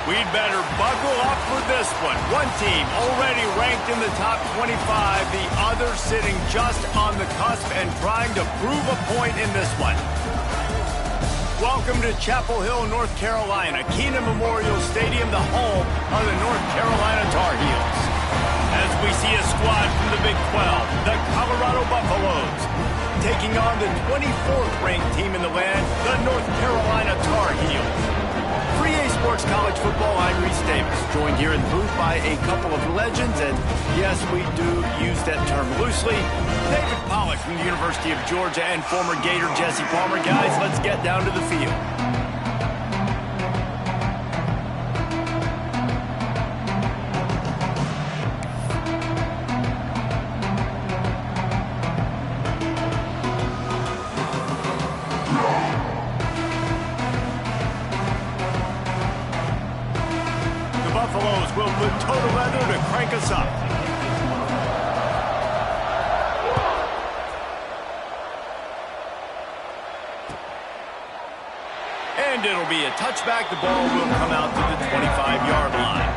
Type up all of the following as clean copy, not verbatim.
We'd better buckle up for this one. One team already ranked in the top 25, the other sitting just on the cusp and trying to prove a point in this one. Welcome to Chapel Hill, North Carolina, Keenan Memorial Stadium, the home of the North Carolina Tar Heels. As we see a squad from the Big 12, the Colorado Buffaloes, taking on the 24th ranked team in the land, the North Carolina Tar Heels. 3A Sports College Football, I'm Reese Davis, joined here in the booth by a couple of legends, and yes, we do use that term loosely. David Pollack from the University of Georgia and former Gator Jesse Palmer. Guys, let's get down to the field. Buffaloes will put total leather to crank us up. And it'll be a touchback. The ball will come out to the 25-yard line.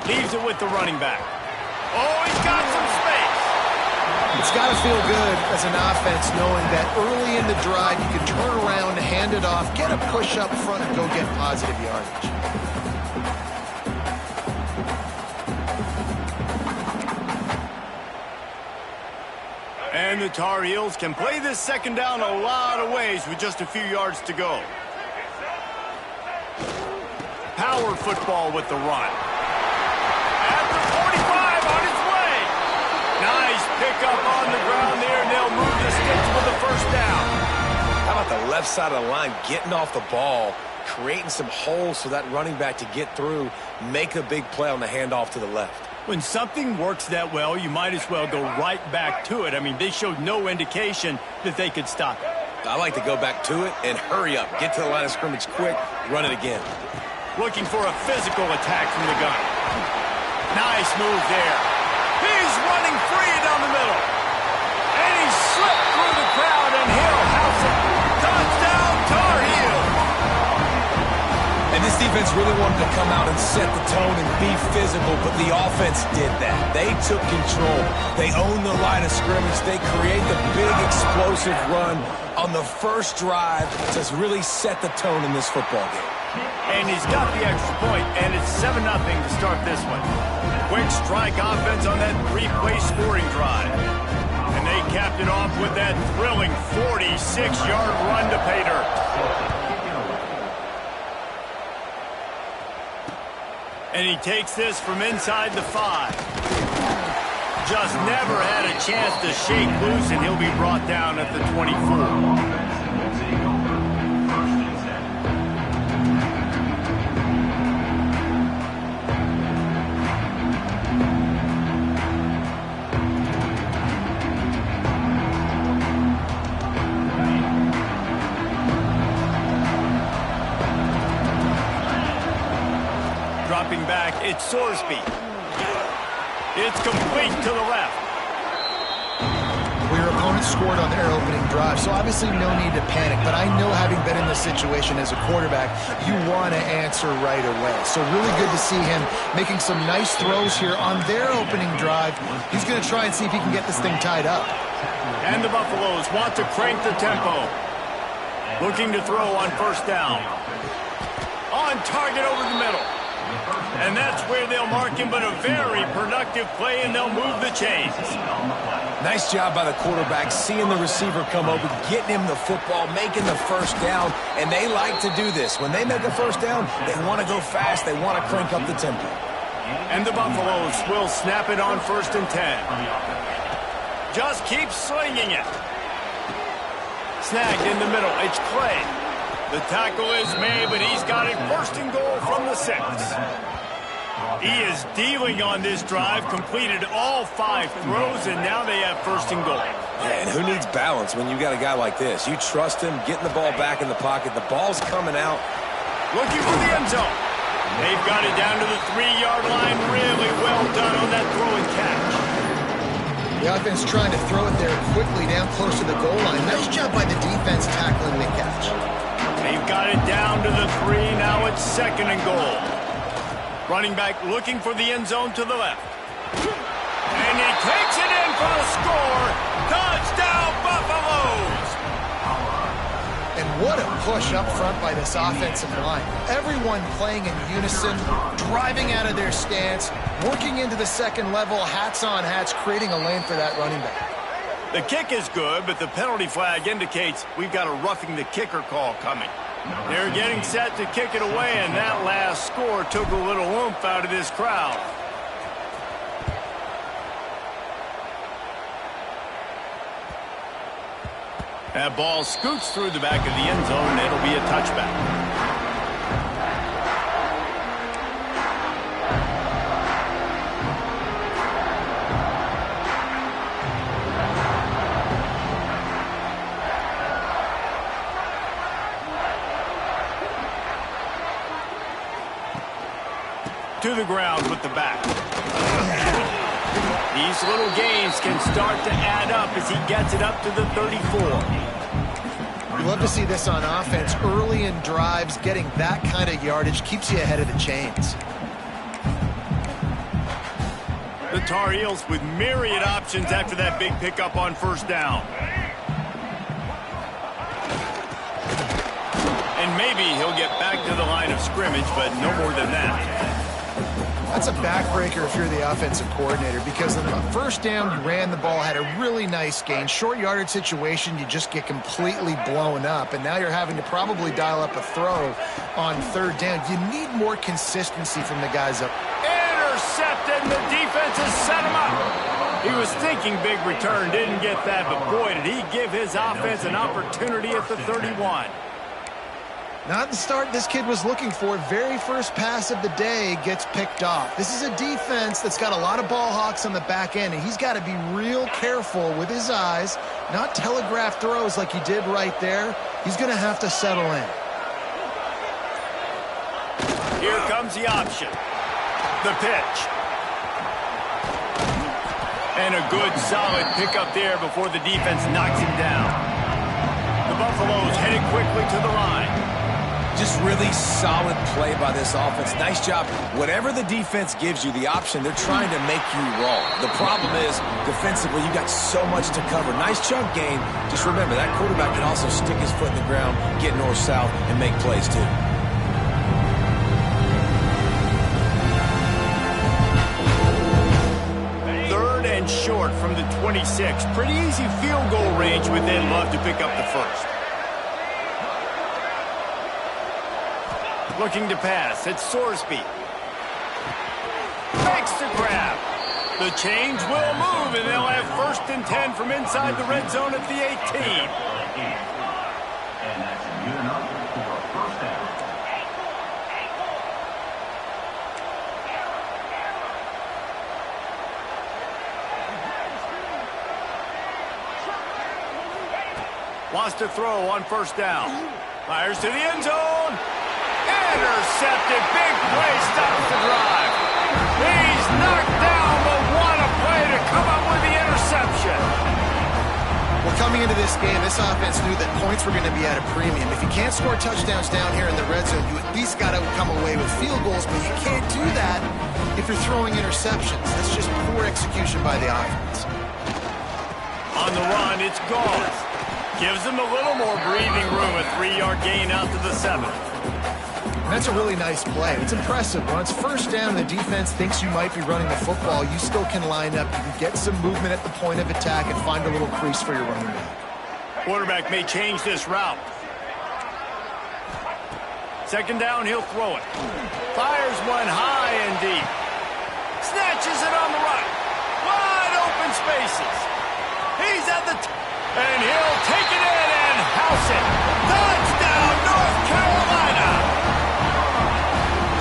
Leaves it with the running back. Oh, he's got some space. It's got to feel good as an offense knowing that early in the drive you can turn around, hand it off, get a push up front, and go get positive yardage. And the Tar Heels can play this second down a lot of ways with just a few yards to go. Power football with the run. Pick up on the ground there, and they'll move the sticks for the first down. How about the left side of the line getting off the ball, creating some holes for that running back to get through, make a big play on the handoff to the left. When something works that well, you might as well go right back to it. I mean, they showed no indication that they could stop it. I like to go back to it and hurry up. Get to the line of scrimmage quick, run it again. Looking for a physical attack from the gun. Nice move there. He's running free down the middle. And he slipped through the crowd, and he'll house it. Touchdown, Tar Heels. And this defense really wanted to come out and set the tone and be physical, but the offense did that. They took control. They owned the line of scrimmage. They create the big explosive run on the first drive to really set the tone in this football game. And he's got the extra point, and it's 7-0 to start this one. Quick strike offense on that three-play scoring drive. And they capped it off with that thrilling 46-yard run to pay dirt. And he takes this from inside the 5. Just never had a chance to shake loose, and he'll be brought down at the 24. Dropping back, it's Sorsby. It's complete to the left. Well, your opponent scored on their opening drive, so obviously no need to panic. But I know, having been in this situation as a quarterback, you want to answer right away. So really good to see him making some nice throws here on their opening drive. He's going to try and see if he can get this thing tied up. And the Buffaloes want to crank the tempo. Looking to throw on first down. On target over the middle. And that's where they'll mark him, but a very productive play, and they'll move the chains. Nice job by the quarterback, seeing the receiver come over, getting him the football, making the first down, and they like to do this. When they make a first down, they want to go fast, they want to crank up the tempo. And the Buffaloes will snap it on 1st and 10. Just keep slinging it. Snagged in the middle, it's Clay. The tackle is made, but he's got it 1st and goal from the 6. He is dealing on this drive, completed all 5 throws, and now they have 1st and goal. And who needs balance when you got a guy like this? You trust him, getting the ball back in the pocket. The ball's coming out. Looking for the end zone. They've got it down to the 3-yard line. Really well done on that throw and catch. The offense trying to throw it there quickly down close to the goal line. Nice job by the defense tackling the catch. They've got it down to the 3. Now it's 2nd and goal. Running back looking for the end zone to the left. And he takes it in for the score. Touchdown, Buffaloes! And what a push up front by this offensive line. Everyone playing in unison, driving out of their stance, working into the second level, hats on hats, creating a lane for that running back. The kick is good, but the penalty flag indicates we've got a roughing the kicker call coming. They're getting set to kick it away, and that last score took a little oomph out of this crowd. That ball scoots through the back of the end zone, and it'll be a touchback. To the ground with the back. These little gains can start to add up as he gets it up to the 34. You love to see this on offense. Early in drives, getting that kind of yardage keeps you ahead of the chains. The Tar Heels with myriad options after that big pickup on 1st down. And maybe he'll get back to the line of scrimmage, but no more than that. That's a backbreaker if you're the offensive coordinator, because on the 1st down, you ran the ball, had a really nice gain. Short yardage situation, you just get completely blown up, and now you're having to probably dial up a throw on 3rd down. You need more consistency from the guys up. Intercepted, and the defense has set him up. He was thinking big return, didn't get that, but boy, did he give his offense an opportunity at the 31. Not the start this kid was looking for. Very first pass of the day gets picked off. This is a defense that's got a lot of ball hawks on the back end, and he's got to be real careful with his eyes, not telegraph throws like he did right there. He's going to have to settle in. Here comes the option. The pitch. And a good, solid pickup there before the defense knocks him down. The Buffaloes headed quickly to the line. Just really solid play by this offense. Nice job. Whatever the defense gives you, the option, they're trying to make you roll. The problem is, defensively, you got so much to cover. Nice chunk gain. Just remember, that quarterback can also stick his foot in the ground, get north-south, and make plays, too. Third and short from the 26. Pretty easy field goal range within. Love to pick up the first. Looking to pass. It's Sorsby. Makes the grab. The change will move, and they'll have 1st and 10 from inside the red zone at the 18. And that's good enough for a 1st down. Wants to throw on 1st down. Fires to the end zone. Intercepted. Big play stops the drive. He's knocked down, but what a play to come up with the interception. Well, coming into this game, this offense knew that points were going to be at a premium. If you can't score touchdowns down here in the red zone, you at least got to come away with field goals, but you can't do that if you're throwing interceptions. That's just poor execution by the offense. On the run, it's Gauze. Gives him a little more breathing room, a 3-yard gain out to the 7. That's a really nice play. It's impressive. When it's 1st down and the defense thinks you might be running the football, you still can line up. You can get some movement at the point of attack and find a little crease for your running back. Quarterback may change this route. 2nd down, he'll throw it. Fires one high and deep. Snatches it on the right. Wide open spaces. He's at the and he'll take it in and house it. Touchdown, North Carolina.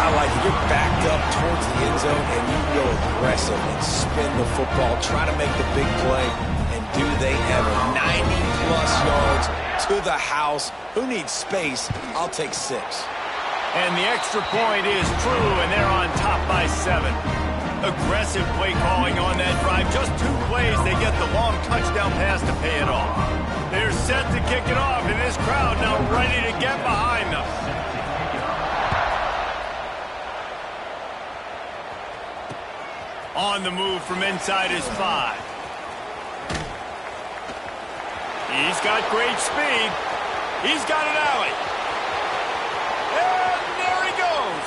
I like it. You're backed up towards the end zone, and you go aggressive and spin the football, try to make the big play, and do they ever. 90-plus yards to the house. Who needs space? I'll take 6. And the extra point is true, and they're on top by 7. Aggressive play calling on that drive. Just 2 plays, they get the long touchdown pass to pay it off. They're set to kick it off, and this crowd now ready to get behind them. On the move from inside his 5. He's got great speed. He's got an alley. And there he goes.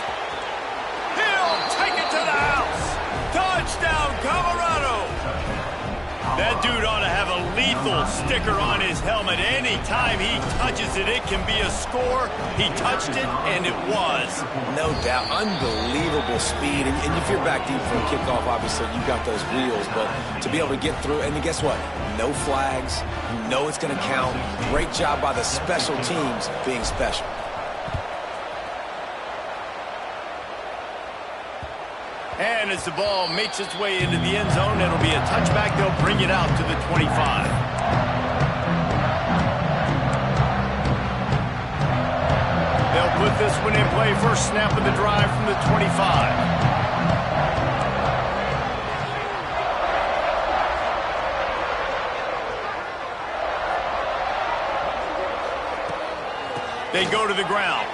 He'll take it to the house. Touchdown, Colorado. That dude ought to have a lethal sticker on his helmet. Anytime he touches it, it can be a score. He touched it, and it was. No doubt. Unbelievable speed. And if you're back deep for a kickoff, obviously, you've got those wheels. But to be able to get through, and guess what? No flags. You know it's going to count. Great job by the special teams being special. And as the ball makes its way into the end zone, it'll be a touchback. They'll bring it out to the 25. They'll put this one in play. First snap of the drive from the 25. They go to the ground.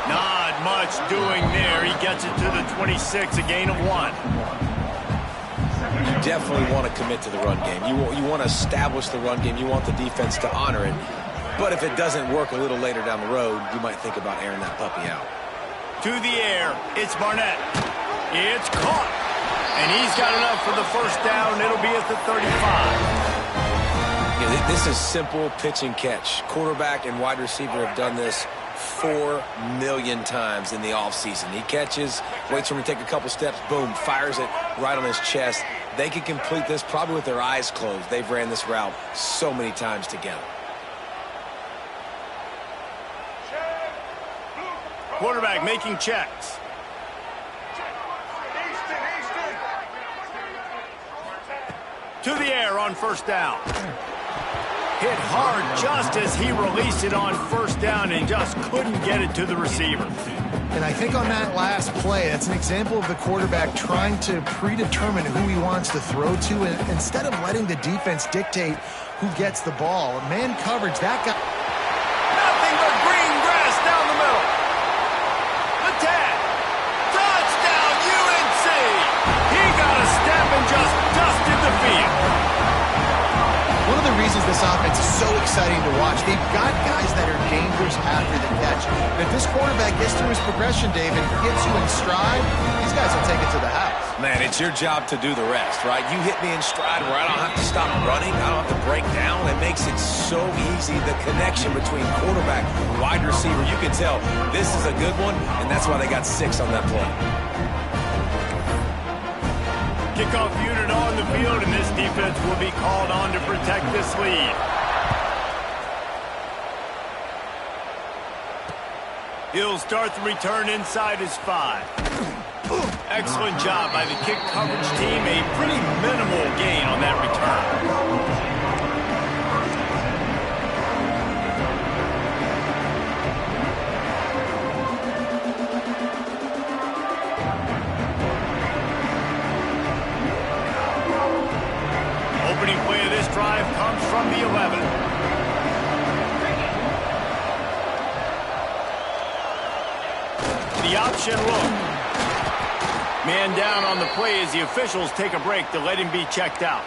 Not much doing there. He gets it to the 26, a gain of 1. You definitely want to commit to the run game. You want to establish the run game. You want the defense to honor it. But if it doesn't work a little later down the road, you might think about airing that puppy out. To the air, it's Barnett. It's caught. And he's got enough for the first down. It'll be at the 35. Yeah, this is simple pitch and catch. Quarterback and wide receiver have done this 4 million times in the offseason. He catches, waits for him to take a couple steps, boom, fires it right on his chest. They can complete this probably with their eyes closed. They've ran this route so many times together. Quarterback making checks. To the air on first down. Hit hard just as he released it on first down and just couldn't get it to the receiver. And I think on that last play, that's an example of the quarterback trying to predetermine who he wants to throw to, and instead of letting the defense dictate who gets the ball. Man coverage, that guy. Nothing but green grass down the middle. The tag. Touchdown, UNC. He got a step and just dusted the field. One of the reasons this offense is so exciting to watch, they've got guys that are dangerous after the catch. And if this quarterback gets through his progression, Dave, and gets you in stride, these guys will take it to the house. Man, it's your job to do the rest, right? You hit me in stride where I don't have to stop running. I don't have to break down. It makes it so easy. The connection between quarterback and wide receiver, you can tell this is a good one, and that's why they got 6 on that play. Kickoff unit on the field, and this defense will be called on to protect this lead. He'll start the return inside his 5. Excellent job by the kick coverage team. A pretty minimal gain on that return. Opening play of this drive comes from the 11. The option look. Man down on the play as the officials take a break to let him be checked out.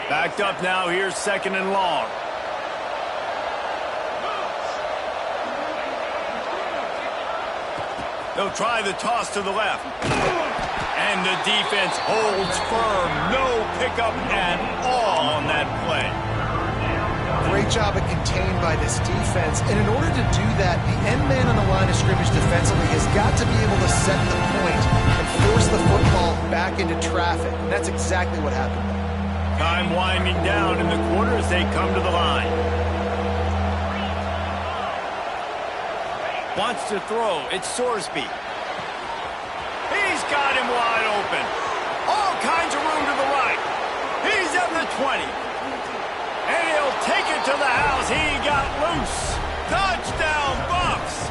Backed up now, here's 2nd and long. They'll try the toss to the left. And the defense holds firm. No pickup at all on that play. Great job of contained by this defense. And in order to do that, the end man on the line of scrimmage defensively has got to be able to set the point and force the football back into traffic. And that's exactly what happened. Time winding down in the quarter as they come to the line. Wants to throw. It's Sorsby. He's got him wide open. All kinds of room to the right. He's at the 20. And he'll take it to the house. He got loose. Touchdown, Buffs.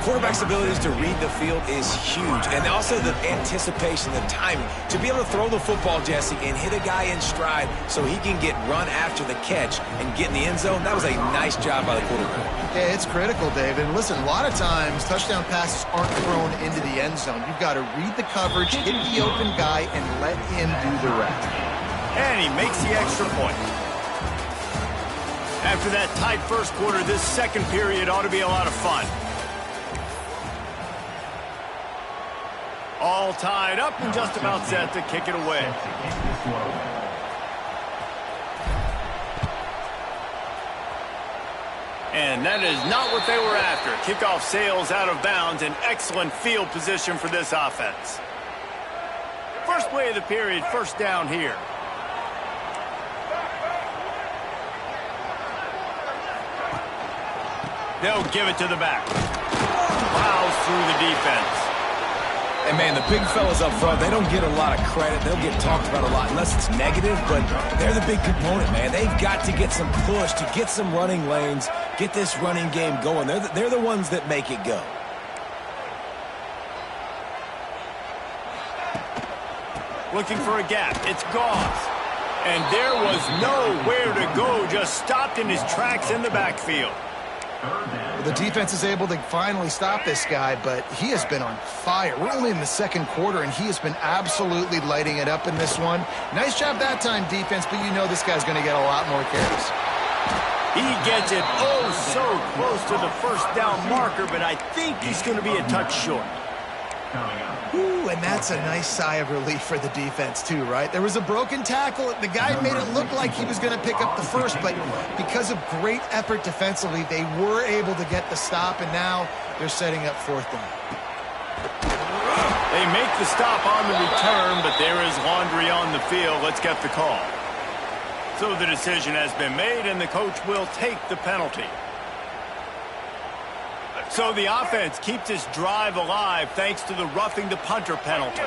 Quarterback's abilities to read the field is huge, and also the anticipation, the timing. To be able to throw the football, Jesse, and hit a guy in stride so he can get run after the catch and get in the end zone, that was a nice job by the quarterback. Yeah, it's critical, David. And listen, a lot of times touchdown passes aren't thrown into the end zone. You've got to read the coverage, hit the open guy, and let him do the rest. And he makes the extra point. After that tight first quarter, this second period ought to be a lot of fun. All tied up and just about set to kick it away. And that is not what they were after. Kickoff sails out of bounds, an excellent field position for this offense. First play of the period, first down here. They'll give it to the back. Plows through the defense. And, man, the big fellas up front, they don't get a lot of credit. They'll get talked about a lot unless it's negative, but they're the big component, man. They've got to get some push, to get some running lanes, get this running game going. They're the ones that make it go. Looking for a gap. It's Gauze. And there was nowhere to go, just stopped in his tracks in the backfield. The defense is able to finally stop this guy, but he has been on fire. We're only in the second quarter, and he has been absolutely lighting it up in this one. Nice job that time, defense, but you know this guy's going to get a lot more carries. He gets it oh so close to the first down marker, but I think he's going to be a touch short. Ooh, and that's a nice sigh of relief for the defense too, right? There was a broken tackle. The guy made it look like he was going to pick up the first, but because of great effort defensively, they were able to get the stop, and now they're setting up fourth down. They make the stop on the return, but there is laundry on the field. Let's get the call. So the decision has been made, and the coach will take the penalty. So the offense keeps this drive alive thanks to the roughing the punter penalty.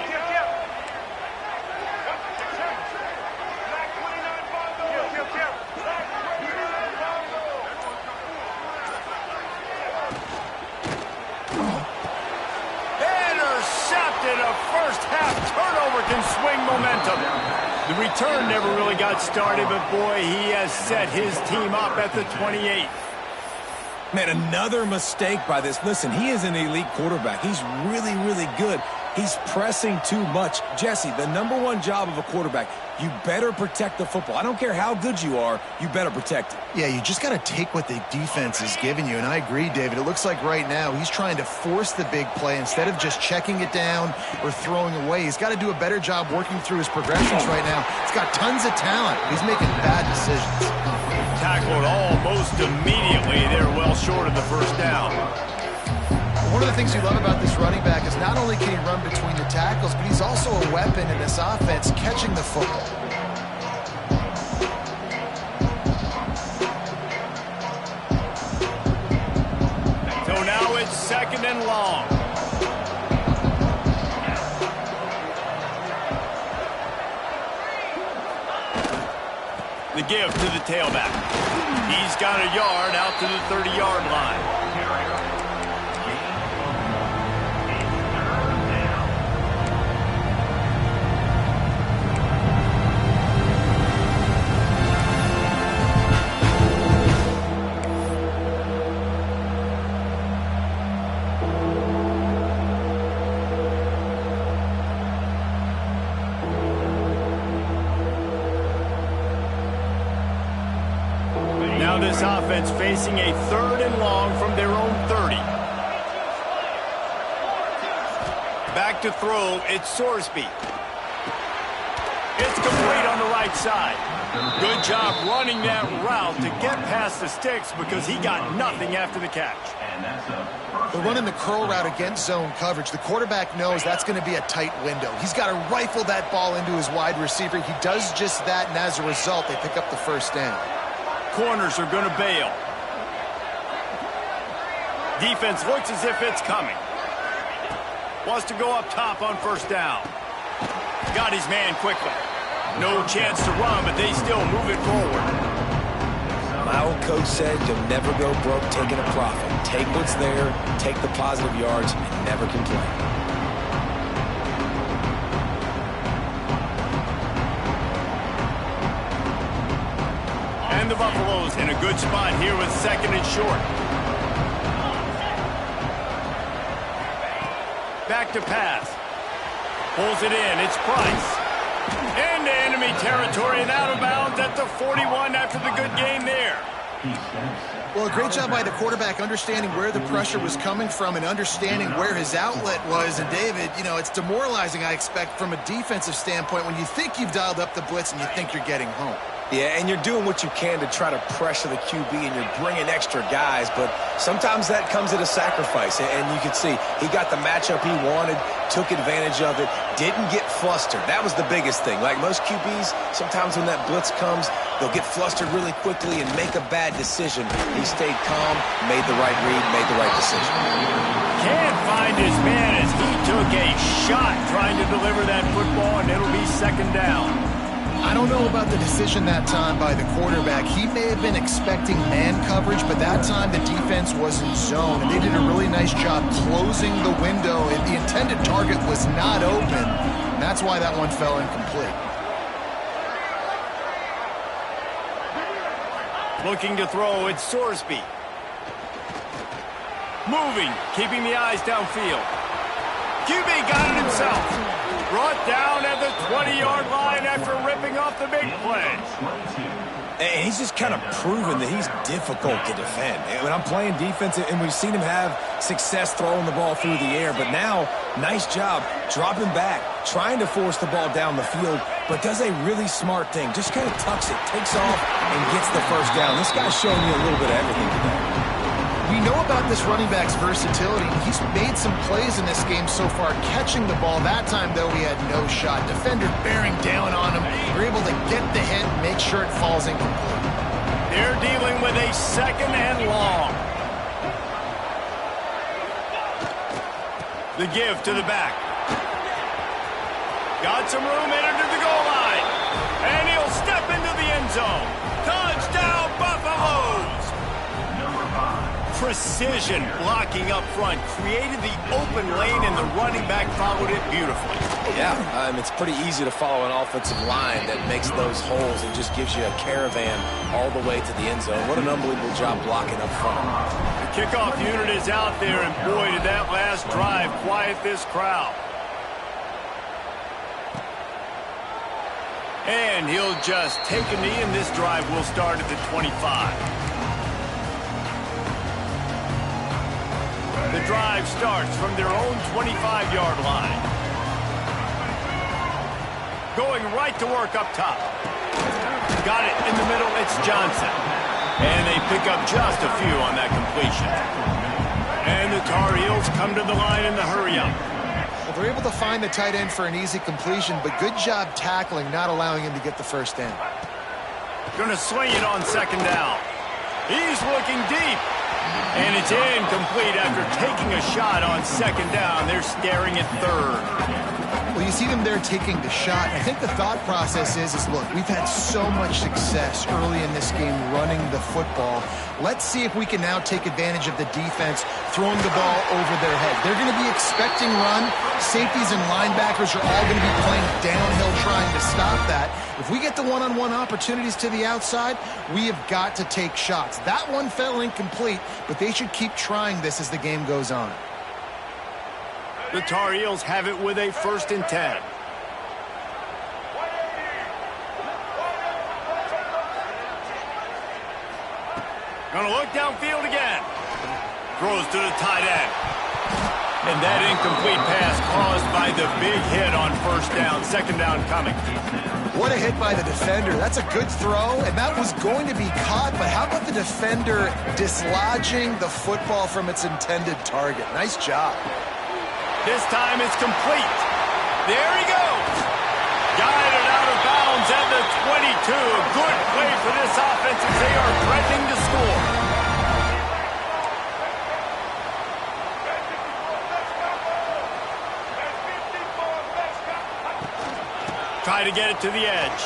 Intercepted. A first half turnover can swing momentum. The return never really got started, but boy, he has set his team up at the 28. Man, another mistake by this. Listen, he is an elite quarterback. He's really, really good. He's pressing too much. Jesse, the number one job of a quarterback, you better protect the football. I don't care how good you are, you better protect it. Yeah, you just got to take what the defense is giving you, and I agree, David. It looks like right now he's trying to force the big play instead of just checking it down or throwing away. He's got to do a better job working through his progressions right now. He's got tons of talent. He's making bad decisions. Tackled almost immediately. They're well short of the first down. One of the things you love about this running back is not only can he run between the tackles, but he's also a weapon in this offense catching the football. So now it's second and long. The give to the tailback. He's got a yard out to the 30-yard line. Now this offense facing a third and long from their own 30. Back to throw, it's Sorsby. It's complete on the right right side. Good job running that route to get past the sticks because he got nothing after the catch. They're running the curl route against zone coverage. The quarterback knows that's going to be a tight window. He's got to rifle that ball into his wide receiver. He does just that, and as a result, they pick up the first down. Corners are going to bail. Defense looks as if it's coming. Wants to go up top on first down. Got his man quickly. No chance to run, but they still move it forward. My old coach said you'll never go broke taking a profit. Take what's there, take the positive yards, and never complain. And the Buffaloes in a good spot here with second and short. Back to pass. Pulls it in. It's Price. Into enemy territory and out of bounds at the 41 after the good game there. Well, a great job by the quarterback understanding where the pressure was coming from and understanding where his outlet was. And, David, you know, it's demoralizing, I expect, from a defensive standpoint when you think you've dialed up the blitz and you think you're getting home. Yeah, and you're doing what you can to try to pressure the QB, and you're bringing extra guys, but sometimes that comes at a sacrifice, and you can see he got the matchup he wanted, took advantage of it, didn't get flustered. That was the biggest thing. Like most QBs, sometimes when that blitz comes, they'll get flustered really quickly and make a bad decision. He stayed calm, made the right read, made the right decision. Can't find his man as he took a shot trying to deliver that football, and it'll be second down. I don't know about the decision that time by the quarterback. He may have been expecting man coverage, but that time the defense was in zone, and they did a really nice job closing the window, and the intended target was not open, and that's why that one fell incomplete. Looking to throw, it's Sorsby. Moving, keeping the eyes downfield. QB got it himself. Brought down at the 20-yard line after ripping off the big play. And he's just kind of proven that he's difficult to defend. And when I'm playing defense, and we've seen him have success throwing the ball through the air, but now, nice job dropping back, trying to force the ball down the field, but does a really smart thing. Just kind of tucks it, takes off, and gets the first down. This guy's showing you a little bit of everything today. We know about this running back's versatility. He's made some plays in this game so far, catching the ball. That time, though, he had no shot. Defender bearing down on him. They're able to get the hit and make sure it falls incomplete. They're dealing with a second and long. The give to the back. Got some room, entered to the goal line. And he'll step into the end zone. Touchdown, Buffaloes! Precision blocking up front created the open lane, and the running back followed it beautifully. Yeah, it's pretty easy to follow an offensive line that makes those holes and just gives you a caravan all the way to the end zone. What an unbelievable job blocking up front. The kickoff unit is out there, and boy, did that last drive quiet this crowd. And he'll just take a knee, and this drive will start at the 25. The drive starts from their own 25-yard line. Going right to work up top. Got it in the middle, it's Johnson. And they pick up just a few on that completion. And the Tar Heels come to the line in the hurry-up. Well, they're able to find the tight end for an easy completion, but good job tackling, not allowing him to get the first down. Gonna swing it on second down. He's looking deep. And it's incomplete after taking a shot on second down. They're staring at third. Well, you see them there taking the shot. I think the thought process is look, we've had so much success early in this game running the football. Let's see if we can now take advantage of the defense throwing the ball over their head. They're going to be expecting run. Safeties and linebackers are all going to be playing downhill trying to stop that. If we get the one-on-one opportunities to the outside, we have got to take shots. That one fell incomplete, but they should keep trying this as the game goes on. The Tar Heels have it with a 1st and 10. Gonna look downfield again. Throws to the tight end. And that incomplete pass caused by the big hit on first down. Second down coming. What a hit by the defender. That's a good throw, and that was going to be caught, but how about the defender dislodging the football from its intended target? Nice job. This time it's complete. There he goes. Guided out of bounds at the 22. Good play for this offense as they are threatening to score. Try to get it to the edge.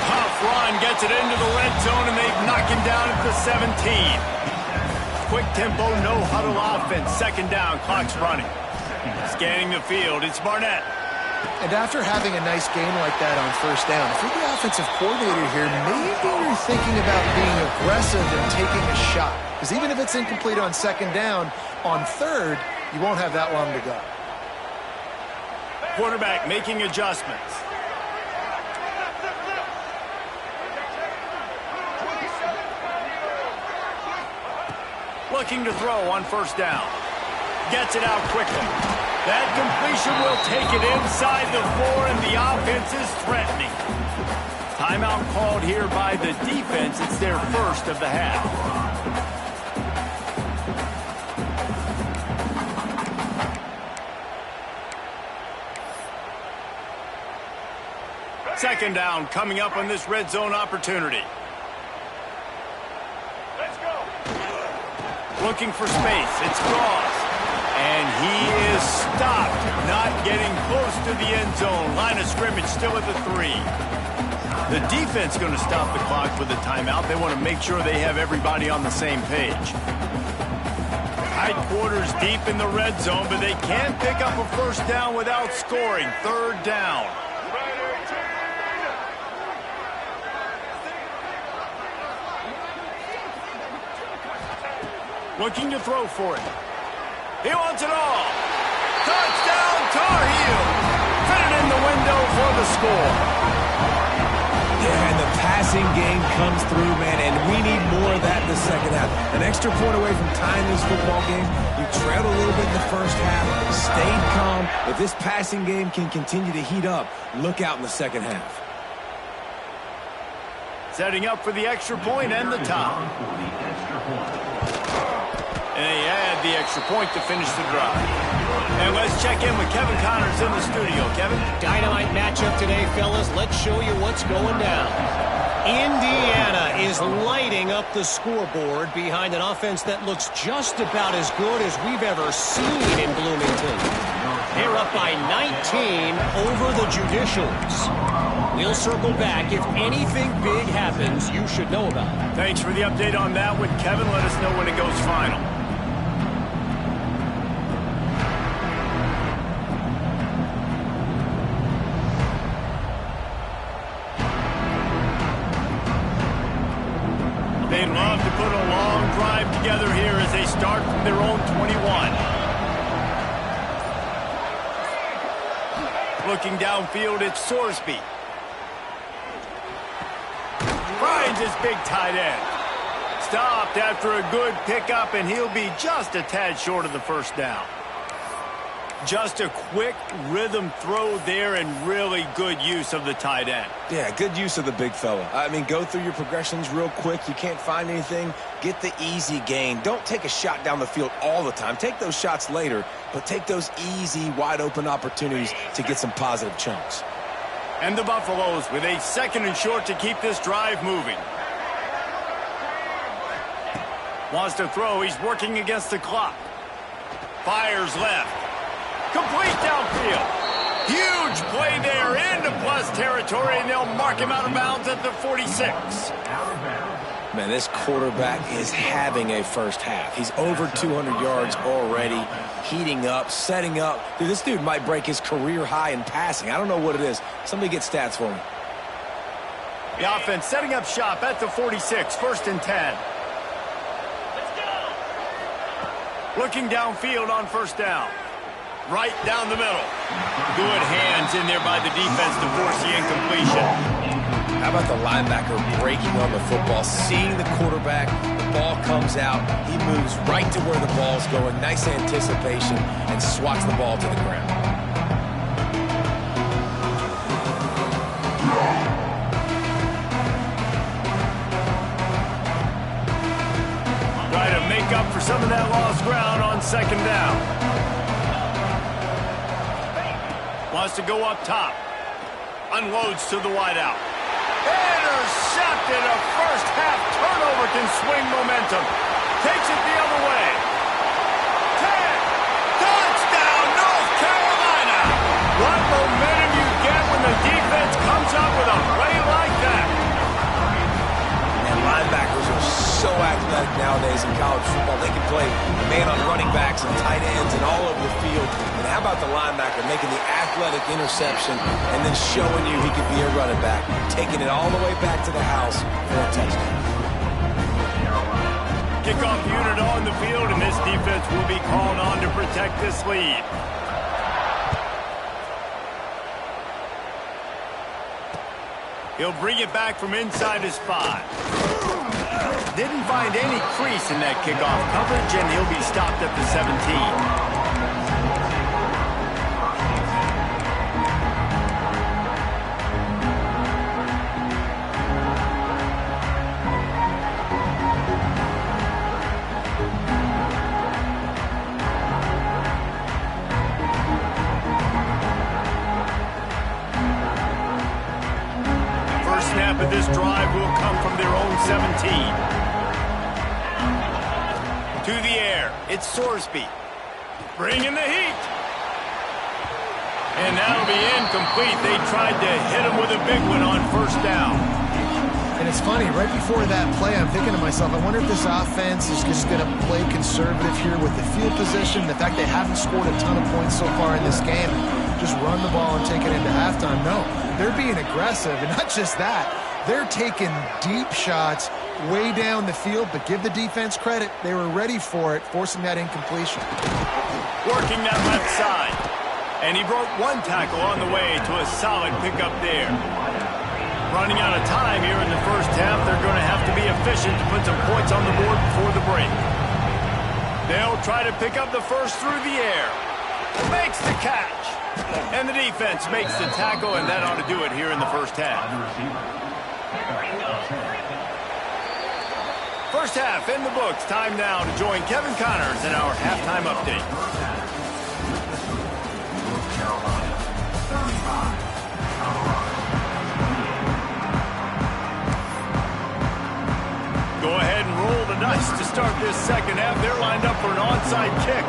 Tough run gets it into the red zone, and they've knocked him down at the 17. Quick tempo, no huddle offense. Second down, clock's running. Scanning the field, it's Barnett. And after having a nice game like that on first down, if you're the offensive coordinator here, maybe you're thinking about being aggressive and taking a shot. Because even if it's incomplete on second down, on third, you won't have that long to go. Quarterback making adjustments. Looking to throw on first down. Gets it out quickly. That completion will take it inside the 4, and the offense is threatening. Timeout called here by the defense. It's their first of the half. Second down coming up on this red zone opportunity. Let's go. Looking for space. It's Cross. And he is stopped. Not getting close to the end zone. Line of scrimmage still at the 3. The defense going to stop the clock with a timeout. They want to make sure they have everybody on the same page. Tight quarters deep in the red zone, but they can't pick up a first down without scoring. Third down. Looking to throw for it. He wants it all. Touchdown, Tar Heel. Fit it in the window for the score. Yeah, and the passing game comes through, man, and we need more of that in the second half. An extra point away from tying this football game. You trailed a little bit in the first half, stayed calm. If this passing game can continue to heat up, look out in the second half. Setting up for the extra point and the tie. And they add the extra point to finish the drive. And let's check in with Kevin Connors in the studio. Kevin? Dynamite matchup today, fellas. Let's show you what's going down. Indiana is lighting up the scoreboard behind an offense that looks just about as good as we've ever seen in Bloomington. They're up by 19 over the Judicials. We'll circle back. If anything big happens, you should know about it. Thanks for the update on that with Kevin. Let us know when it goes final. They'd love to put a long drive together here as they start from their own 21. Looking downfield, it's Sorsby. Finds his big tight end. Stopped after a good pickup, and he'll be just a tad short of the first down. Just a quick rhythm throw there and really good use of the tight end. Yeah, good use of the big fella. I mean, go through your progressions real quick. You can't find anything. Get the easy gain. Don't take a shot down the field all the time. Take those shots later, but take those easy, wide-open opportunities to get some positive chunks. And the Buffaloes with a second and short to keep this drive moving. Wants to throw. He's working against the clock. Fires left. Complete downfield. Huge play there into plus territory, and they'll mark him out of bounds at the 46. Man, this quarterback is having a first half. He's over 200 yards already, heating up, setting up. Dude, this dude might break his career high in passing. I don't know what it is. Somebody get stats for me. The offense setting up shop at the 46, first and 10. Looking downfield on first down. Right down the middle. Good hands in there by the defense to force the incompletion. How about the linebacker breaking on the football, seeing the quarterback, the ball comes out, he moves right to where the ball's going, nice anticipation, and swats the ball to the ground. second down. Wants to go up top. Unloads to the wideout. Intercepted. A first half turnover can swing momentum. Takes it the other way. 10. Touchdown, North Carolina. What momentum you get when the defense comes up with a play like that. And linebackers are so athletic nowadays in college football. They can play man on running backs and tight ends and all over the field. And how about the linebacker making the athletic interception and then showing you he could be a running back, taking it all the way back to the house for a touchdown. Kickoff unit on the field, and this defense will be called on to protect this lead. He'll bring it back from inside his 5. Didn't find any crease in that kickoff coverage, and he'll be stopped at the 17. Snap of this drive will come from their own 17. To the air, it's Sorsby. Bringing the heat. And that'll be incomplete. They tried to hit him with a big one on first down. And it's funny, right before that play, I'm thinking to myself, I wonder if this offense is just going to play conservative here with the field position, the fact they haven't scored a ton of points so far in this game, just run the ball and take it into halftime. No, they're being aggressive, and not just that. They're taking deep shots way down the field, but give the defense credit. They were ready for it, forcing that incompletion. Working that left side. And he broke one tackle on the way to a solid pickup there. Running out of time here in the first half, they're going to have to be efficient to put some points on the board before the break. They'll try to pick up the first through the air. Makes the catch. And the defense makes the tackle, and that ought to do it here in the first half. First half in the books. Time now to join Kevin Connors in our halftime update. Go ahead and roll the dice to start this second half. They're lined up for an onside kick.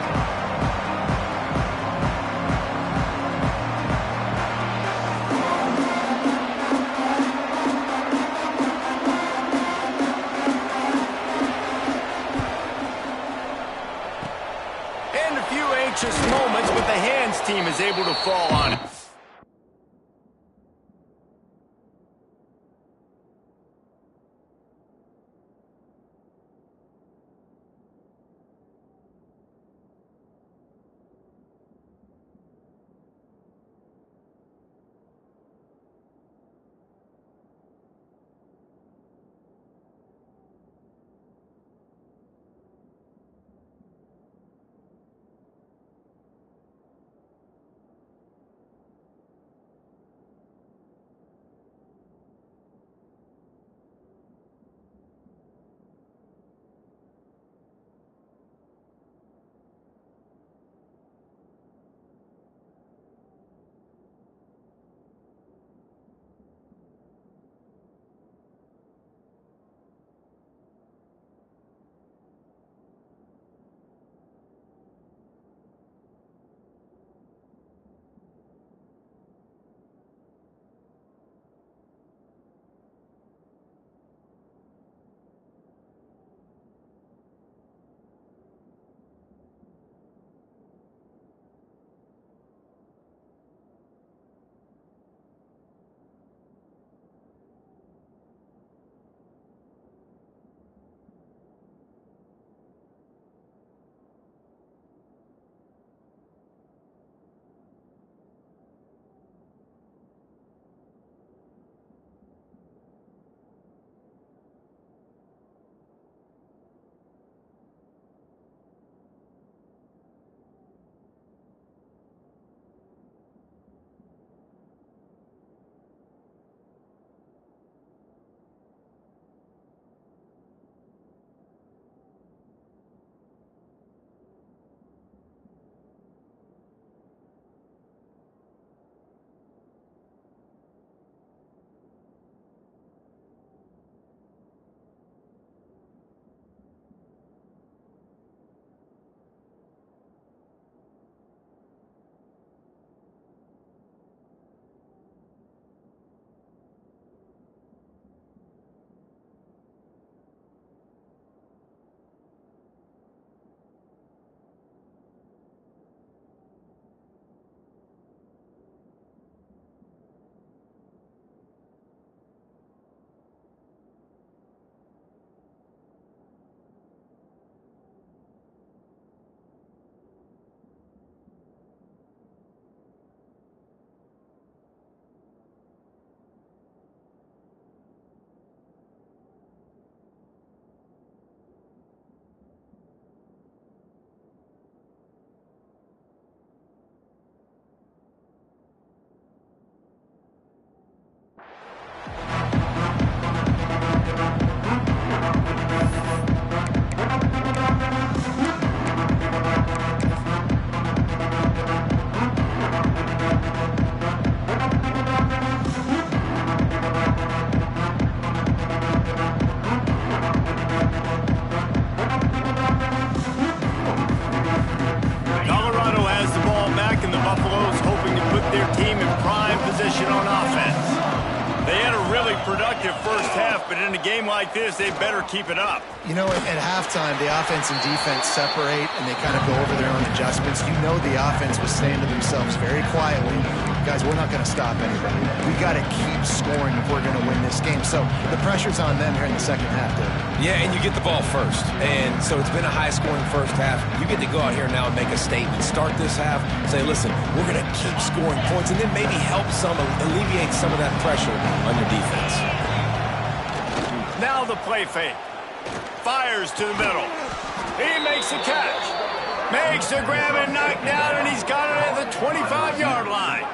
And a few anxious moments, but the hands team is able to fall on it. productive first half, but in a game like this, they better keep it up. You know, at halftime, the offense and defense separate, and they kind of go over their own adjustments. You know the offense was saying to themselves very quietly, guys, we're not going to stop anybody. We got to keep scoring if we're going to win this game. So the pressure's on them here in the second half, Dave. Yeah, and you get the ball first. And so it's been a high-scoring first half. You get to go out here now and make a statement. Start this half, say, listen, we're going to keep scoring points, and then maybe help alleviate some of that pressure on your defense. Now the play fake. Fires to the middle. He makes the catch. Makes the grab and knock down, and he's got it at the 25-yard line.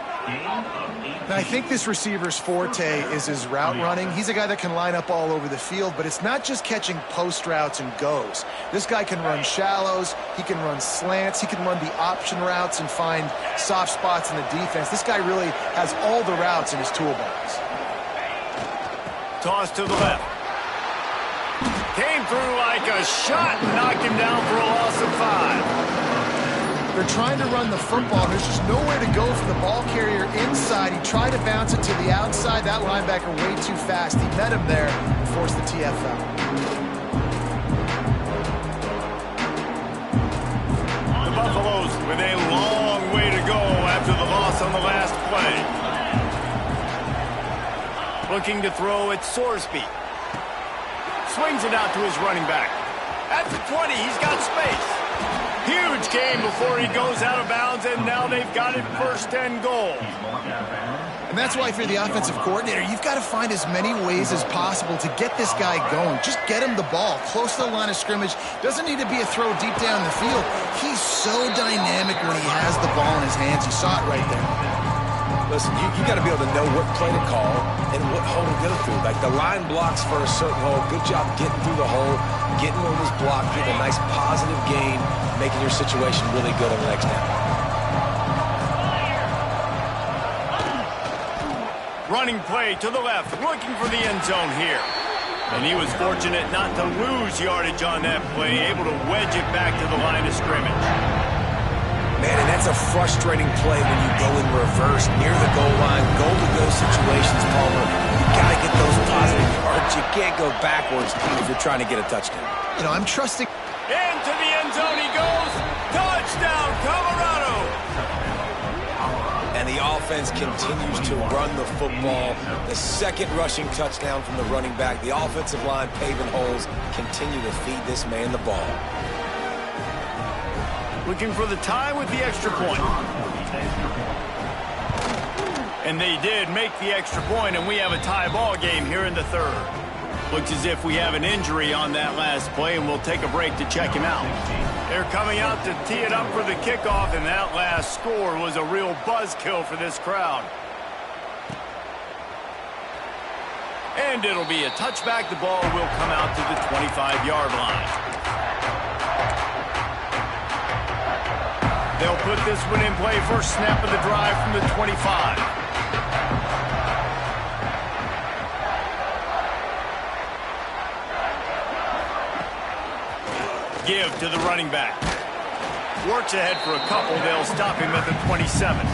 Now, I think this receiver's forte is his route running. He's a guy that can line up all over the field, but it's not just catching post routes and goes. This guy can run shallows, he can run slants, he can run the option routes and find soft spots in the defense. This guy really has all the routes in his toolbox. Toss to the left. Came through like a shot and knocked him down for a loss of 5. They're trying to run the football. There's just nowhere to go for the ball carrier inside. He tried to bounce it to the outside. That linebacker way too fast. He met him there and forced the TFL. The Buffaloes with a long way to go after the loss on the last play. Looking to throw at Sorsby. Swings it out to his running back. At the 20, he's got space. Huge game before he goes out of bounds, and now they've got it first and goal. And that's why if you're the offensive coordinator, you've got to find as many ways as possible to get this guy going. Just get him the ball close to the line of scrimmage. Doesn't need to be a throw deep down the field. He's so dynamic when he has the ball in his hands. You saw it right there. Listen, you got to be able to know what play to call and what hole to go through. Like the line blocks for a certain hole. Good job getting through the hole, getting what was blocked, getting a nice positive gain, making your situation really good on the next down. Running play to the left, looking for the end zone here. And he was fortunate not to lose yardage on that play, able to wedge it back to the line of scrimmage. Man, and that's a frustrating play when you go in reverse near the goal line, goal-to-go situations, Palmer. You got to get those positive yards. You can't go backwards if you're trying to get a touchdown. You know, I'm trusting. Into the end zone he goes. Touchdown, Colorado. And the offense continues to run the football. The second rushing touchdown from the running back. The offensive line paving holes continue to feed this man the ball. Looking for the tie with the extra point. And they did make the extra point, and we have a tie ball game here in the third. Looks as if we have an injury on that last play, and we'll take a break to check him out. They're coming out to tee it up for the kickoff, and that last score was a real buzzkill for this crowd. And it'll be a touchback. The ball will come out to the 25-yard line. They'll put this one in play. First snap of the drive from the 25. Give to the running back. Works ahead for a couple. They'll stop him at the 27.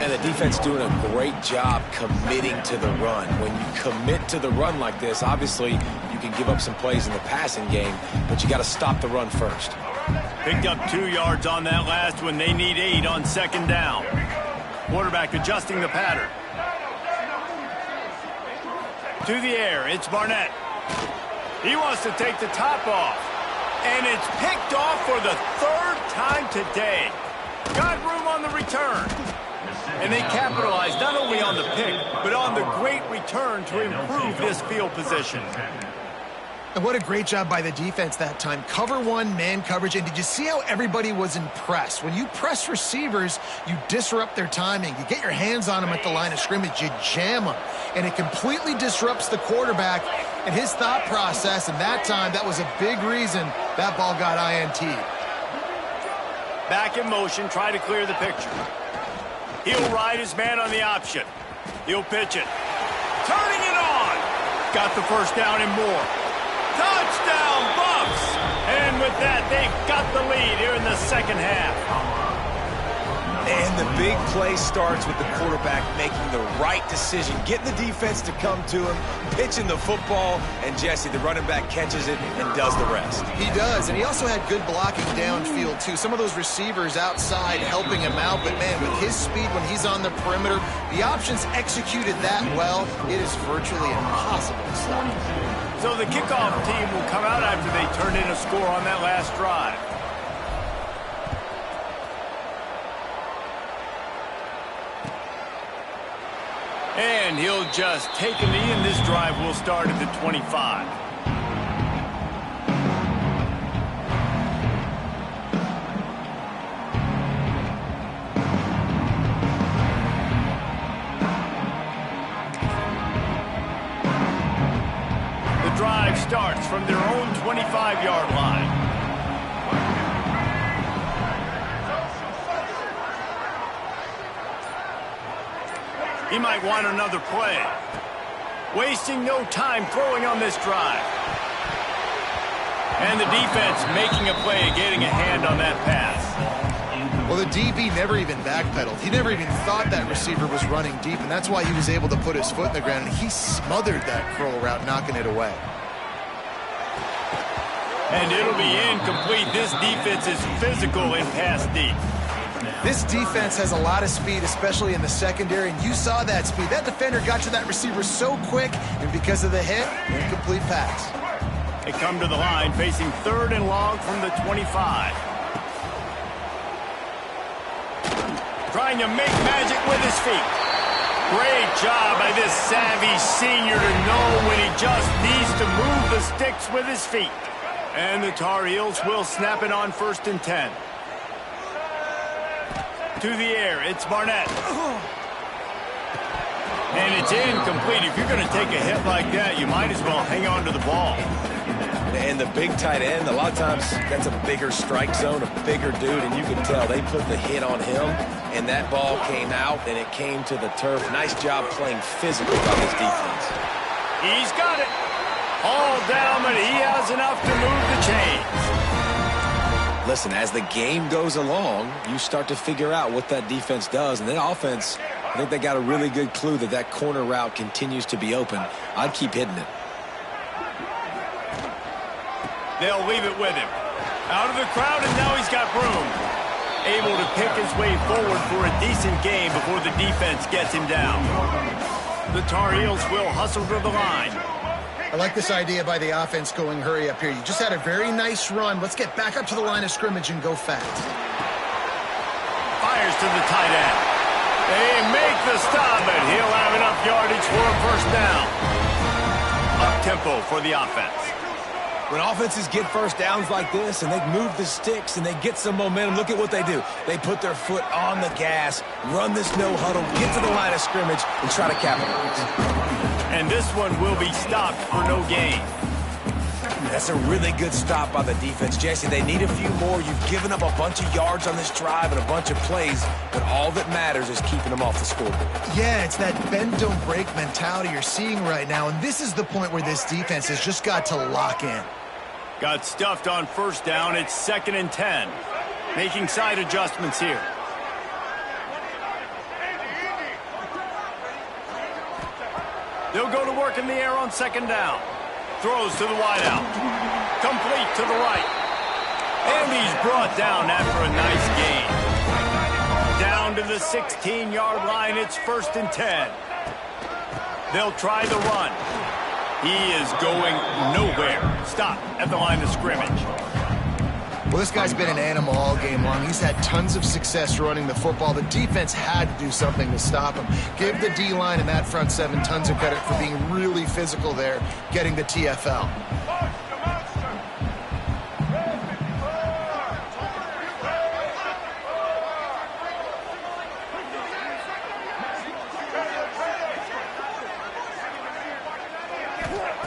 And the defense doing a great job committing to the run. When you commit to the run like this, obviously you can give up some plays in the passing game, but you got to stop the run first. Picked up 2 yards on that last one. They need 8 on second down. Quarterback adjusting the pattern. To the air, it's Barnett. He wants to take the top off. And it's picked off for the 3rd time today. Got room on the return. And they capitalized not only on the pick, but on the great return to improve this field position. And what a great job by the defense that time. Cover one, man coverage. And did you see how everybody was impressed? When you press receivers, you disrupt their timing. You get your hands on them at the line of scrimmage. You jam them. And it completely disrupts the quarterback and his thought process. And that time, that was a big reason that ball got INT. Back in motion, try to clear the picture. He'll ride his man on the option. He'll pitch it. Turning it on. Got the first down and more. Touchdown, Buffs! And with that, they've got the lead here in the second half. And the big play starts with the quarterback making the right decision, getting the defense to come to him, pitching the football, and Jesse, the running back, catches it and does the rest. He does, and he also had good blocking downfield, too. Some of those receivers outside helping him out, but, man, with his speed when he's on the perimeter, the options executed that well, it is virtually impossible to stop. So the kickoff team will come out after they turn in a score on that last drive. And he'll just take a knee, and this drive will start at the 25. The drive starts from their own 25-yard line. He might want another play. Wasting no time throwing on this drive. And the defense making a play, getting a hand on that pass. Well, the DB never even backpedaled. He never even thought that receiver was running deep, and that's why he was able to put his foot in the ground, and he smothered that curl route, knocking it away. And it'll be incomplete. This defense is physical in pass deep. This defense has a lot of speed, especially in the secondary, and you saw that speed. That defender got to that receiver so quick, and because of the hit, incomplete pass. They come to the line facing 3rd and long from the 25. Trying to make magic with his feet. Great job by this savvy senior to know when he just needs to move the sticks with his feet. And the Tar Heels will snap it on 1st and 10. To the air, it's Barnett. And it's incomplete. If you're going to take a hit like that, you might as well hang on to the ball. And the big tight end, a lot of times that's a bigger strike zone, a bigger dude, and you can tell they put the hit on him, and that ball came out, and it came to the turf. Nice job playing physical by this defense. He's got it. All down, but he has enough to move the chains. Listen, as the game goes along, you start to figure out what that defense does. And then offense, I think they got a really good clue that that corner route continues to be open. I'd keep hitting it. They'll leave it with him. Out of the crowd, and now he's got room. Able to pick his way forward for a decent game before the defense gets him down. The Tar Heels will hustle to the line. I like this idea by the offense going hurry up here. You just had a very nice run. Let's get back up to the line of scrimmage and go fast. Fires to the tight end. They make the stop, but he'll have enough yardage for a 1st down. Up-tempo for the offense. When offenses get 1st downs like this and they move the sticks and they get some momentum, look at what they do. They put their foot on the gas, run this no huddle, get to the line of scrimmage, and try to capitalize. And this one will be stopped for no gain. That's a really good stop by the defense. Jesse, they need a few more. You've given up a bunch of yards on this drive and a bunch of plays, but all that matters is keeping them off the scoreboard. Yeah, it's that bend, don't break mentality you're seeing right now, and this is the point where this defense has just got to lock in. Got stuffed on 1st down. It's 2nd and 10. Making side adjustments here. They'll go to work in the air on 2nd down. Throws to the wideout. Complete to the right. And he's brought down after a nice gain. Down to the 16-yard line. It's 1st and 10. They'll try the run. He is going nowhere. Stop at the line of scrimmage. Well, this guy's been an animal all game long. He's had tons of success running the football. The defense had to do something to stop him. Give the D-line and that front 7 tons of credit for being really physical there, getting the TFL.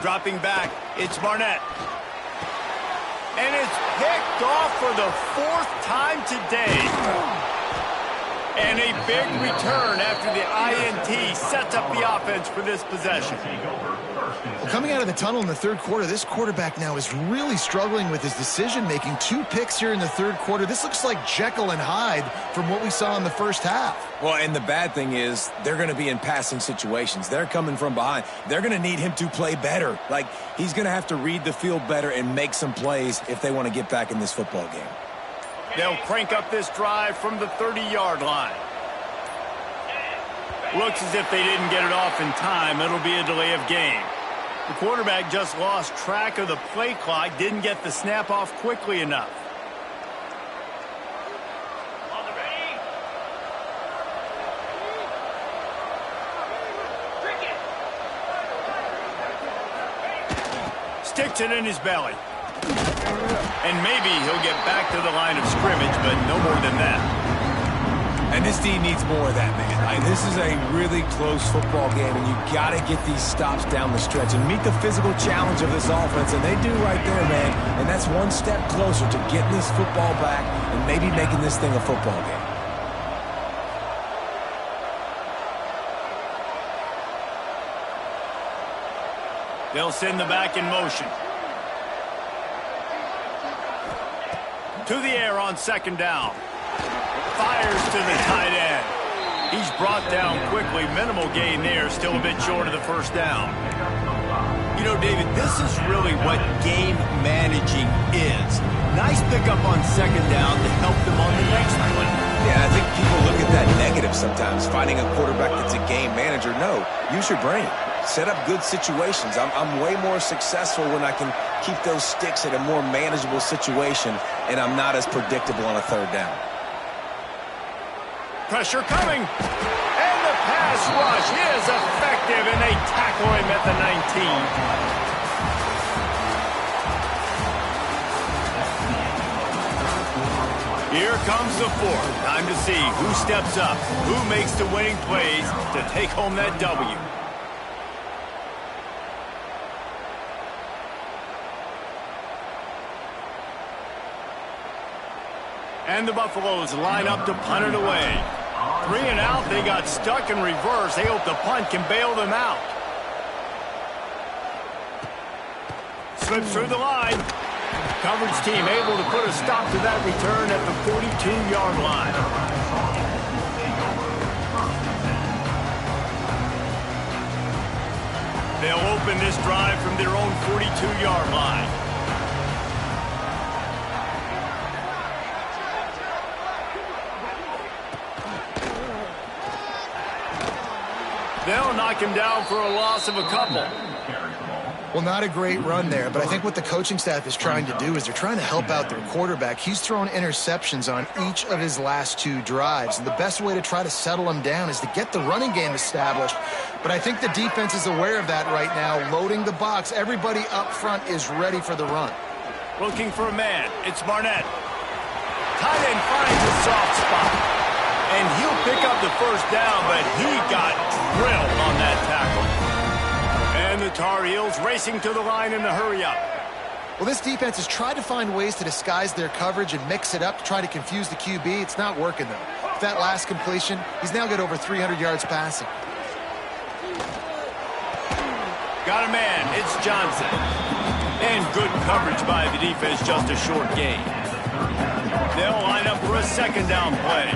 Dropping back, it's Barnett. And it's picked off for the 4th time today. And a big return after the INT sets up the offense for this possession. Well, coming out of the tunnel in the third quarter, this quarterback now is really struggling with his decision-making. 2 picks here in the third quarter. This looks like Jekyll and Hyde from what we saw in the first half. Well, and the bad thing is they're going to be in passing situations. They're coming from behind. They're going to need him to play better. Like, he's going to have to read the field better and make some plays if they want to get back in this football game. They'll crank up this drive from the 30-yard line. Looks as if they didn't get it off in time. It'll be a delay of game. The quarterback just lost track of the play clock, didn't get the snap off quickly enough. Sticks it in his belly. And maybe he'll get back to the line of scrimmage, but no more than that. And this team needs more of that, man. This is a really close football game, and you got to get these stops down the stretch and meet the physical challenge of this offense, and they do right there, man. And that's one step closer to getting this football back and maybe making this thing a football game. They'll send the back in motion. To the air on second down. Fires to the tight end. He's brought down quickly. Minimal gain there. Still a bit short of the first down. You know, David, this is really what game managing is. Nice pickup on second down to help them on the next one. Yeah, I think people look at that negative sometimes, finding a quarterback that's a game manager. No, use your brain. Set up good situations. I'm way more successful when I can keep those sticks at a more manageable situation, and I'm not as predictable on a third down. Pressure coming. And the pass rush is effective, and they tackle him at the 19. Here comes the fourth. Time to see who steps up, who makes the winning plays to take home that W. And the Buffaloes line up to punt it away. 3 and out, they got stuck in reverse. They hope the punt can bail them out. Slips through the line. Coverage team able to put a stop to that return at the 42-yard line. They'll open this drive from their own 42-yard line. They'll knock him down for a loss of a couple. Well, not a great run there, but I think what the coaching staff is trying to do is they're trying to help out their quarterback. He's thrown interceptions on each of his last 2 drives, and the best way to try to settle him down is to get the running game established. But I think the defense is aware of that right now, loading the box. Everybody up front is ready for the run. Looking for a man. It's Barnett. Tight end finds a soft spot. And he'll pick up the first down, but he got drilled on that tackle. And the Tar Heels racing to the line in the hurry-up. Well, this defense has tried to find ways to disguise their coverage and mix it up to try to confuse the QB. It's not working, though. With that last completion, he's now got over 300 yards passing. Got a man. It's Johnson. And good coverage by the defense, just a short gain. They'll line up for a second down play.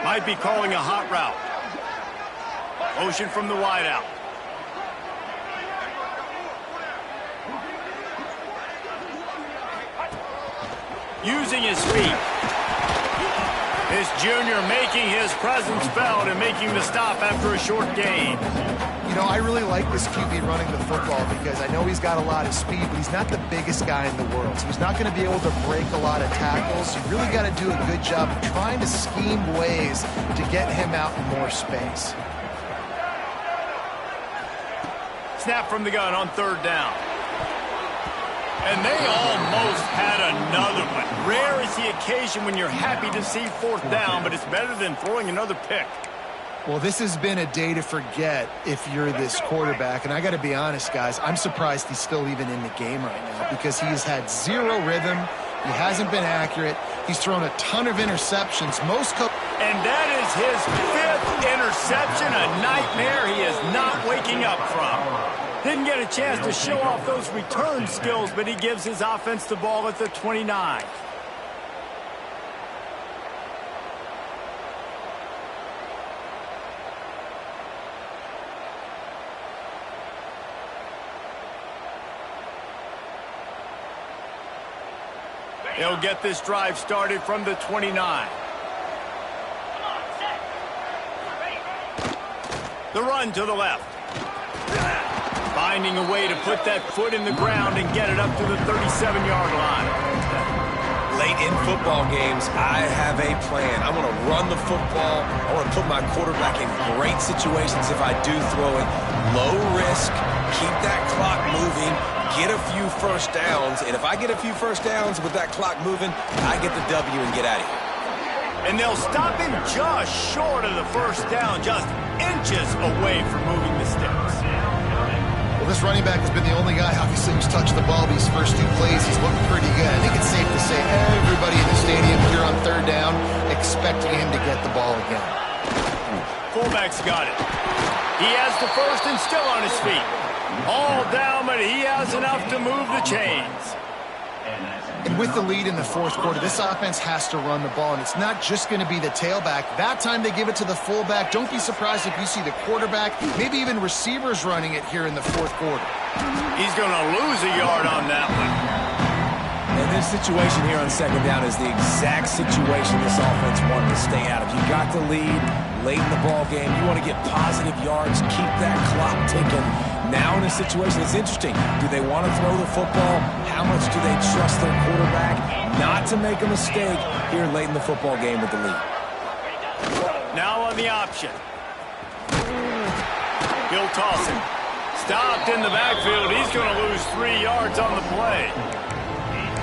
Might be calling a hot route. Motion from the wideout. Using his feet. This junior making his presence felt and making the stop after a short gain. You know, I really like this QB running the football because I know he's got a lot of speed, but he's not the biggest guy in the world. So he's not going to be able to break a lot of tackles. You really got to do a good job of trying to scheme ways to get him out in more space. Snap from the gun on third down. And they almost had another one. Rare is the occasion when you're happy to see fourth down, but it's better than throwing another pick. Well, this has been a day to forget if you're this quarterback. And I got to be honest, guys, I'm surprised he's still even in the game right now because he's had zero rhythm. He hasn't been accurate. He's thrown a ton of interceptions. And that is his 5th interception, a nightmare he is not waking up from. Didn't get a chance to show off those return skills, but he gives his offense the ball at the 29. They'll get this drive started from the 29. The run to the left. Finding a way to put that foot in the ground and get it up to the 37-yard line. Late in football games, I have a plan. I want to run the football. I want to put my quarterback in great situations if I do throw it. Low risk, keep that clock moving, get a few first downs. And if I get a few first downs with that clock moving, I get the W and get out of here. And they'll stop him just short of the first down, just inches away from moving the sticks. Well, this running back has been the only guy, obviously, who's touched the ball these first 2 plays. He's looking pretty good. I think it's safe to say everybody in the stadium here on 3rd down expecting him to get the ball again. Fullback's got it. He has the first and still on his feet. All down, but he has enough to move the chains. And with the lead in the 4th quarter, this offense has to run the ball, and it's not just going to be the tailback. That time they give it to the fullback. Don't be surprised if you see the quarterback, maybe even receivers running it here in the 4th quarter. He's going to lose a yard on that one. And this situation here on 2nd down is the exact situation this offense wanted to stay out of. You got the lead late in the ball game. You want to get positive yards, keep that clock ticking. Now in a situation, it's interesting. Do they want to throw the football? How much do they trust their quarterback not to make a mistake here late in the football game with the lead? Now on the option. He'll toss it. Stopped in the backfield. He's going to lose 3 yards on the play.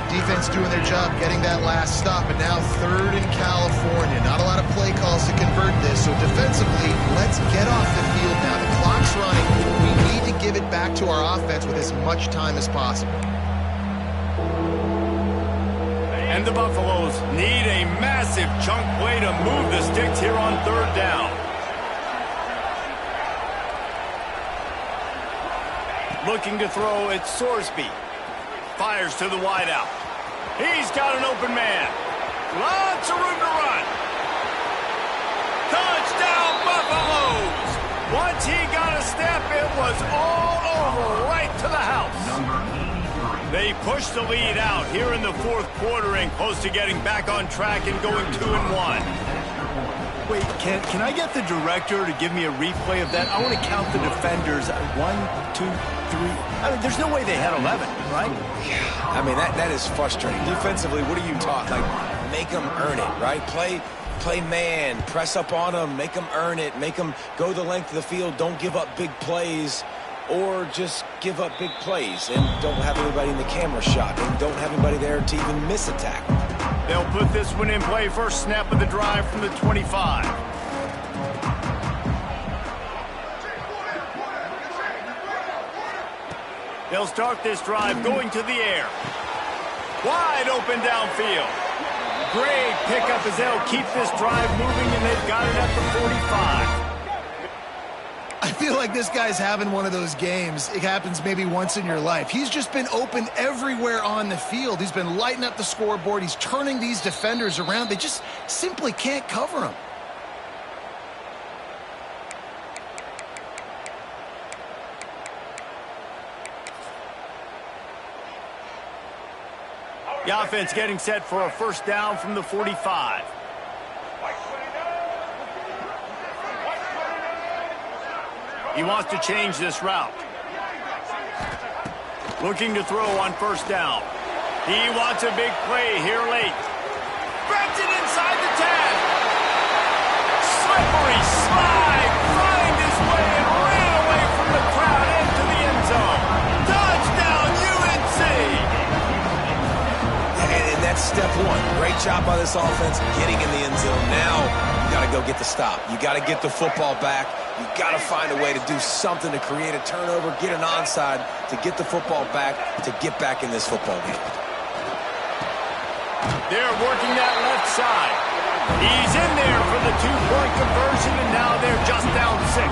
Defense doing their job, getting that last stop, and now 3rd in California. Not a lot of play calls to convert this, so defensively, let's get off the field now. The clock's running. We need to give it back to our offense with as much time as possible. And the Buffaloes need a massive chunk play to move the sticks here on 3rd down. Looking to throw at Sorsby. Fires to the wideout. He's got an open man. Lots of room to run. Touchdown, Buffaloes! Once he got a step, it was all over right to the house. They pushed the lead out here in the 4th quarter and close to getting back on track and going 2-1. Wait, can I get the director to give me a replay of that? I want to count the defenders. 1, 2, 3. I mean, there's no way they had 11, right? I mean, that is frustrating. Defensively, what are you taught? Like, make them earn it, right? Play man, press up on them, make them earn it, make them go the length of the field, don't give up big plays, or just give up big plays and don't have anybody in the camera shot and don't have anybody there to even miss a tackle. They'll put this one in play. First snap of the drive from the 25. They'll start this drive going to the air. Wide open downfield. Great pickup as they'll keep this drive moving, and they've got it at the 45. I feel like this guy's having one of those games. It happens maybe once in your life. He's just been open everywhere on the field. He's been lighting up the scoreboard. He's turning these defenders around. They just simply can't cover him. The offense getting set for a first down from the 45. He wants to change this route. Looking to throw on first down. He wants a big play here late. Spreads it inside the 10. Slippery slide. Find his way and ran away from the crowd into the end zone. Touchdown, UNC. And that's step one. Great job by this offense getting in the end zone. Now you got to go get the stop. You got to get the football back. You got to find a way to do something to create a turnover, get an onside, to get the football back, to get back in this football game. They're working that left side. He's in there for the two-point conversion, and now they're just down 6.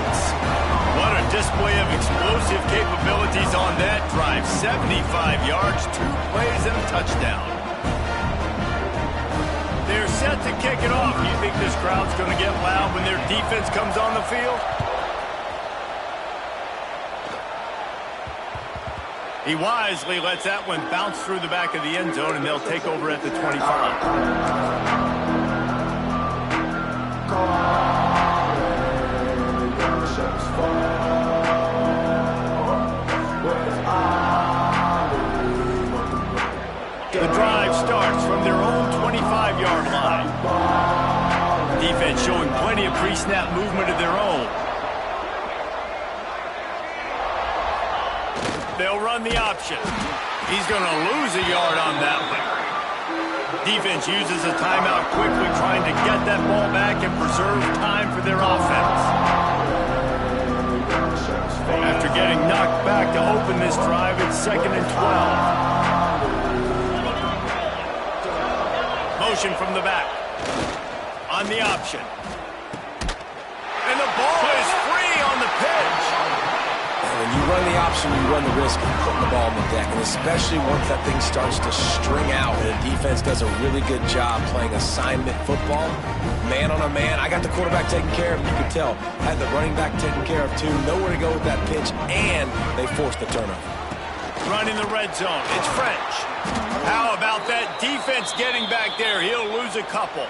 What a display of explosive capabilities on that drive. 75 yards, 2 plays, and a touchdown. They're set to kick it off. You think this crowd's going to get loud when their defense comes on the field? He wisely lets that one bounce through the back of the end zone, and they'll take over at the 25. The drive starts from their own 25-yard line. Defense showing plenty of pre-snap movement of their own. They'll run the option. He's going to lose a yard on that one. Defense uses a timeout quickly, trying to get that ball back and preserve time for their offense. After getting knocked back to open this drive, it's 2nd and 12. Motion from the back. On the option. And the ball is free on the pitch. When you run the option, you run the risk of putting the ball on the deck, and especially once that thing starts to string out, and the defense does a really good job playing assignment football, man on a man. I got the quarterback taken care of, you could tell. Had the running back taken care of, too. Nowhere to go with that pitch, and they forced the turnover. Running the red zone. It's French. How about that defense getting back there? He'll lose a couple.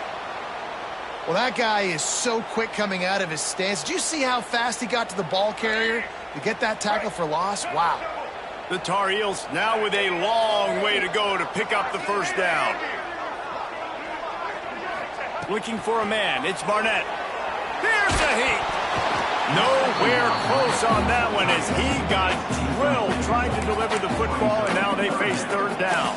Well, that guy is so quick coming out of his stance. Did you see how fast he got to the ball carrier to get that tackle for loss? Wow. The Tar Heels now with a long way to go to pick up the first down. Looking for a man. It's Barnett. Here's a heat. Nowhere close on that one as he got drilled trying to deliver the football, and now they face 3rd down.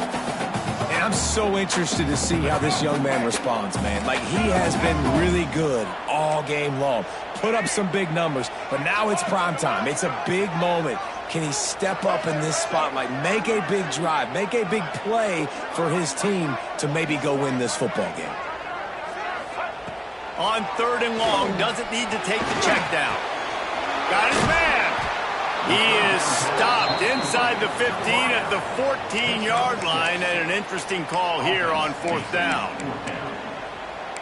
And I'm so interested to see how this young man responds, man. Like, he has been really good all game long. Put up some big numbers, but now it's prime time. It's a big moment. Can he step up in this spotlight, make a big drive, make a big play for his team to maybe go win this football game? On 3rd and long, doesn't need to take the check down. Got his man. He is stopped inside the 15 at the 14-yard line, and an interesting call here on 4th down.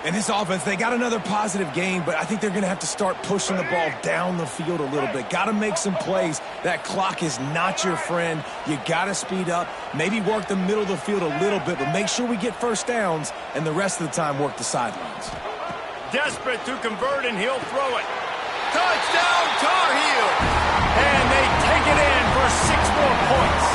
And this offense, they got another positive game, but I think they're going to have to start pushing the ball down the field a little bit. Got to make some plays. That clock is not your friend. You got to speed up, maybe work the middle of the field a little bit, but make sure we get first downs, and the rest of the time work the sidelines. Desperate to convert, and he'll throw it. Touchdown, Tar Heels! And they take it in for 6 more points.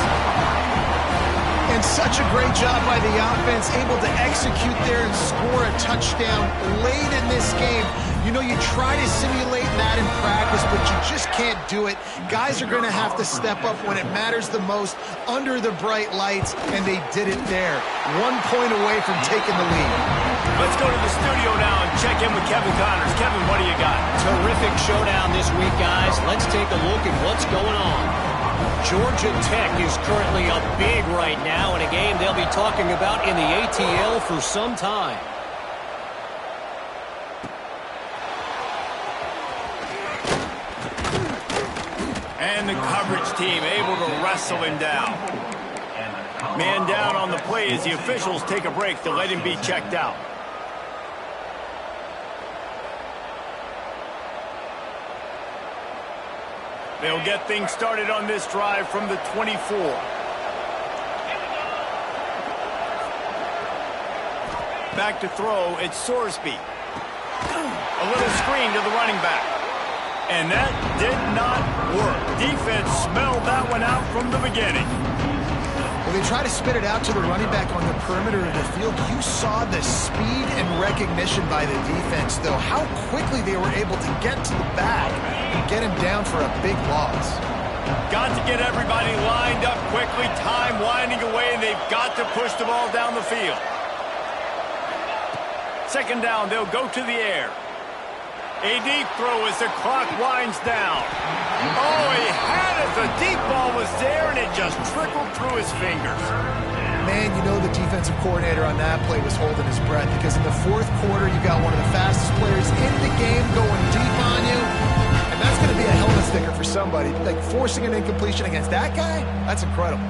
And such a great job by the offense, able to execute there and score a touchdown late in this game. You know, you try to simulate that in practice, but you just can't do it. Guys are going to have to step up when it matters the most under the bright lights, and they did it there. 1 point away from taking the lead. Let's go to the studio now and check in with Kevin Connors. Kevin, what do you got? Terrific showdown this week, guys. Let's take a look at what's going on. Georgia Tech is currently up big right now in a game they'll be talking about in the ATL for some time. And the coverage team able to wrestle him down. Man down on the play as the officials take a break to let him be checked out. They'll get things started on this drive from the 24. Back to throw, it's Sorsby. A little screen to the running back. And that did not work. Defense smelled that one out from the beginning. When they try to spit it out to the running back on the perimeter of the field, you saw the speed and recognition by the defense, though. How quickly they were able to get to the back and get him down for a big loss. Got to get everybody lined up quickly. Time winding away, and they've got to push the ball down the field. second down, they'll go to the air. A deep throw as the clock winds down. Oh, he had it. The deep ball was there, and it just trickled through his fingers. Man, you know the defensive coordinator on that play was holding his breath, because in the fourth quarter, you got one of the fastest players in the game going deep on you, and that's going to be a helmet sticker for somebody. Like, forcing an incompletion against that guy, that's incredible.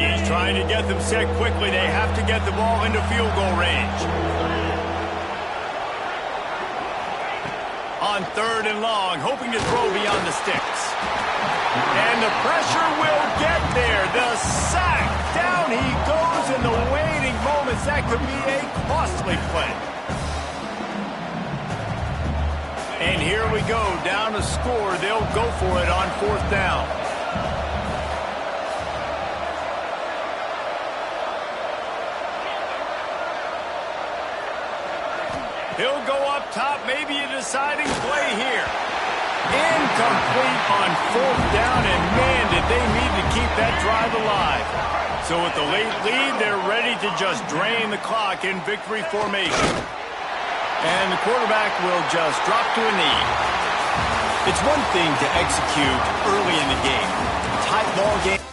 He's trying to get them set quickly. They have to get the ball into field goal range. On third and long, hoping to throw beyond the sticks. And the pressure will get there. The sack. Down he goes in the waiting moments. That could be a costly play. And here we go. Down to score. They'll go for it on fourth down. He'll go up top, maybe a deciding play here. Incomplete on fourth down, and man, did they need to keep that drive alive. So with the late lead, they're ready to just drain the clock in victory formation. And the quarterback will just drop to a knee. It's one thing to execute early in the game. Tight ball game.